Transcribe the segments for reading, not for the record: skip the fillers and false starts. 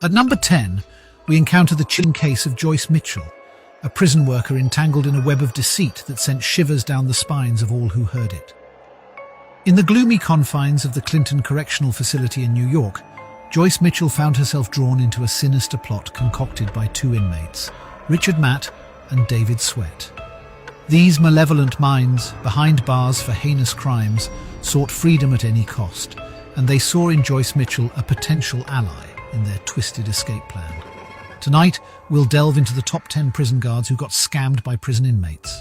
At number 10, we encounter the chilling case of Joyce Mitchell, a prison worker entangled in a web of deceit that sent shivers down the spines of all who heard it. In the gloomy confines of the Clinton Correctional Facility in New York, Joyce Mitchell found herself drawn into a sinister plot concocted by two inmates, Richard Matt and David Sweat. These malevolent minds, behind bars for heinous crimes, sought freedom at any cost, and they saw in Joyce Mitchell a potential ally in their twisted escape plan. Tonight, we'll delve into the top 10 prison guards who got scammed by prison inmates.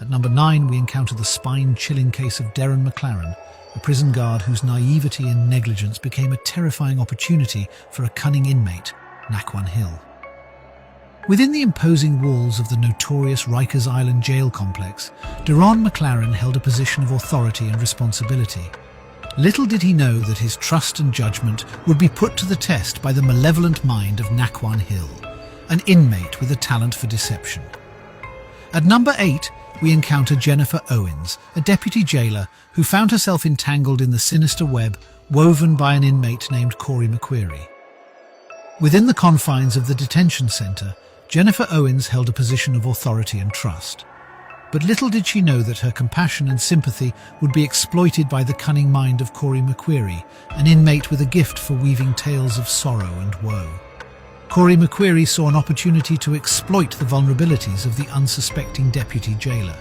At number 9, we encounter the spine-chilling case of Darren McLaren, a prison guard whose naivety and negligence became a terrifying opportunity for a cunning inmate, Naquan Hill. Within the imposing walls of the notorious Rikers Island jail complex, Darren McLaren held a position of authority and responsibility. Little did he know that his trust and judgment would be put to the test by the malevolent mind of Naquan Hill, an inmate with a talent for deception. At number 8, we encounter Jennifer Owens, a deputy jailer who found herself entangled in the sinister web woven by an inmate named Corey McQuarrie. Within the confines of the detention center, Jennifer Owens held a position of authority and trust. But little did she know that her compassion and sympathy would be exploited by the cunning mind of Corey McQuarrie, an inmate with a gift for weaving tales of sorrow and woe. Corey McQuarrie saw an opportunity to exploit the vulnerabilities of the unsuspecting deputy jailer.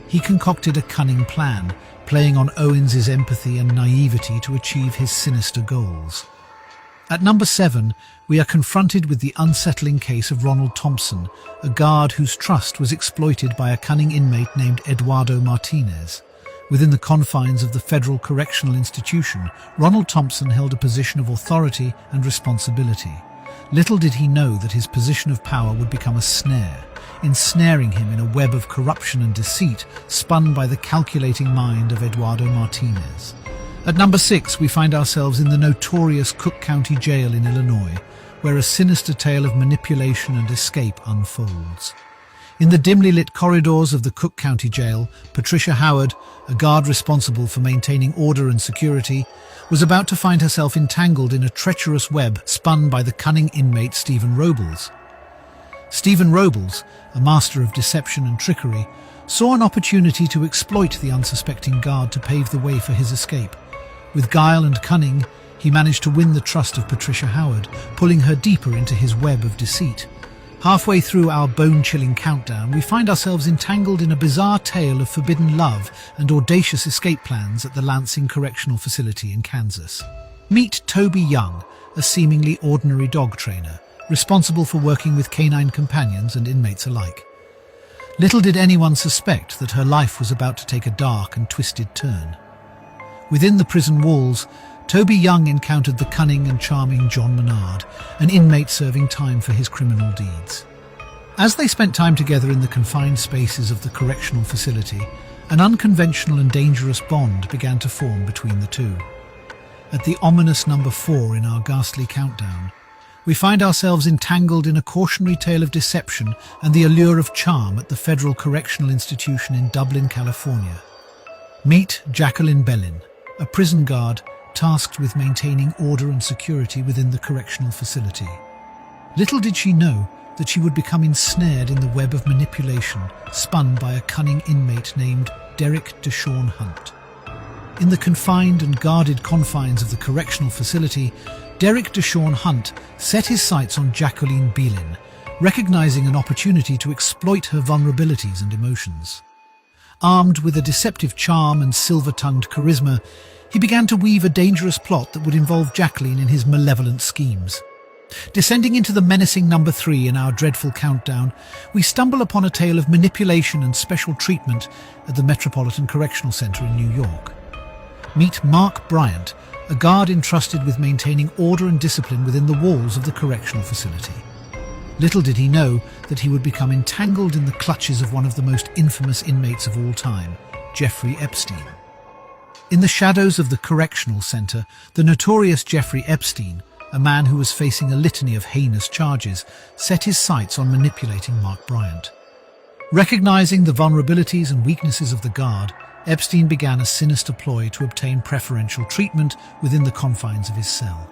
He concocted a cunning plan, playing on Owens' empathy and naivety to achieve his sinister goals. At number 7, we are confronted with the unsettling case of Ronald Thompson, a guard whose trust was exploited by a cunning inmate named Eduardo Martinez. Within the confines of the Federal Correctional Institution, Ronald Thompson held a position of authority and responsibility. Little did he know that his position of power would become a snare, ensnaring him in a web of corruption and deceit spun by the calculating mind of Eduardo Martinez. At number 6, we find ourselves in the notorious Cook County Jail in Illinois, where a sinister tale of manipulation and escape unfolds. In the dimly lit corridors of the Cook County Jail, Patricia Howard, a guard responsible for maintaining order and security, was about to find herself entangled in a treacherous web spun by the cunning inmate Stephen Robles. Stephen Robles, a master of deception and trickery, saw an opportunity to exploit the unsuspecting guard to pave the way for his escape. With guile and cunning, he managed to win the trust of Patricia Howard, pulling her deeper into his web of deceit. Halfway through our bone-chilling countdown, we find ourselves entangled in a bizarre tale of forbidden love and audacious escape plans at the Lansing Correctional Facility in Kansas. Meet Toby Young, a seemingly ordinary dog trainer, responsible for working with canine companions and inmates alike. Little did anyone suspect that her life was about to take a dark and twisted turn. Within the prison walls, Toby Young encountered the cunning and charming John Menard, an inmate serving time for his criminal deeds. As they spent time together in the confined spaces of the correctional facility, an unconventional and dangerous bond began to form between the two. At the ominous number 4 in our ghastly countdown, we find ourselves entangled in a cautionary tale of deception and the allure of charm at the Federal Correctional Institution in Dublin, California. Meet Jacqueline Belin, a prison guard tasked with maintaining order and security within the correctional facility. Little did she know that she would become ensnared in the web of manipulation spun by a cunning inmate named Derek Deshawn Hunt. In the confined and guarded confines of the correctional facility, Derek Deshawn Hunt set his sights on Jacqueline Belin, recognizing an opportunity to exploit her vulnerabilities and emotions. Armed with a deceptive charm and silver-tongued charisma, he began to weave a dangerous plot that would involve Jacqueline in his malevolent schemes. Descending into the menacing number 3 in our dreadful countdown, we stumble upon a tale of manipulation and special treatment at the Metropolitan Correctional Center in New York. Meet Mark Bryant, a guard entrusted with maintaining order and discipline within the walls of the correctional facility. Little did he know that he would become entangled in the clutches of one of the most infamous inmates of all time, Jeffrey Epstein. In the shadows of the correctional center, the notorious Jeffrey Epstein, a man who was facing a litany of heinous charges, set his sights on manipulating Mark Bryant. Recognizing the vulnerabilities and weaknesses of the guard, Epstein began a sinister ploy to obtain preferential treatment within the confines of his cell.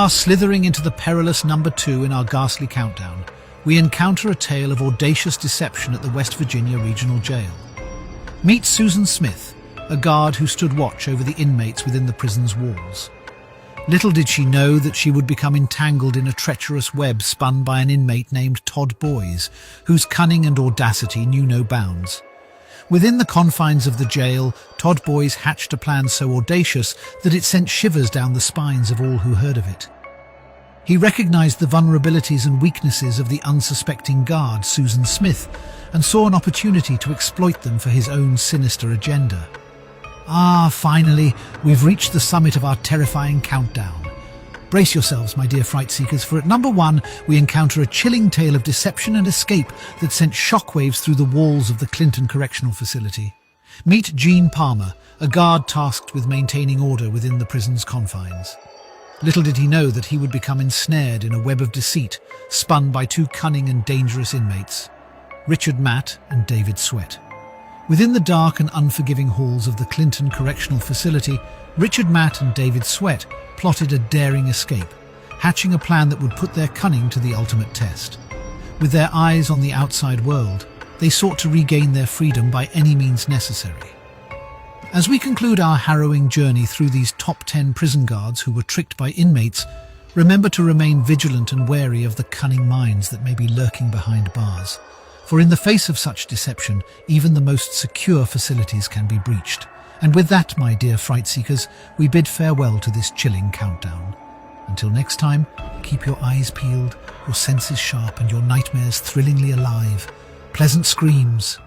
Slithering into the perilous number 2 in our ghastly countdown, we encounter a tale of audacious deception at the West Virginia Regional Jail. Meet Susan Smith, a guard who stood watch over the inmates within the prison's walls. Little did she know that she would become entangled in a treacherous web spun by an inmate named Todd Boys, whose cunning and audacity knew no bounds. Within the confines of the jail, Todd Boys hatched a plan so audacious that it sent shivers down the spines of all who heard of it. He recognized the vulnerabilities and weaknesses of the unsuspecting guard, Susan Smith, and saw an opportunity to exploit them for his own sinister agenda. Finally, we've reached the summit of our terrifying countdown. Brace yourselves, my dear fright seekers, for at number 1, we encounter a chilling tale of deception and escape that sent shockwaves through the walls of the Clinton Correctional Facility. Meet Gene Palmer, a guard tasked with maintaining order within the prison's confines. Little did he know that he would become ensnared in a web of deceit, spun by 2 cunning and dangerous inmates, Richard Matt and David Sweat. Within the dark and unforgiving halls of the Clinton Correctional Facility, Richard Matt and David Sweat plotted a daring escape, hatching a plan that would put their cunning to the ultimate test. With their eyes on the outside world, they sought to regain their freedom by any means necessary. As we conclude our harrowing journey through these top 10 prison guards who were tricked by inmates, remember to remain vigilant and wary of the cunning minds that may be lurking behind bars. For in the face of such deception, even the most secure facilities can be breached. And with that, my dear fright seekers, we bid farewell to this chilling countdown. Until next time, keep your eyes peeled, your senses sharp, and your nightmares thrillingly alive. Pleasant screams.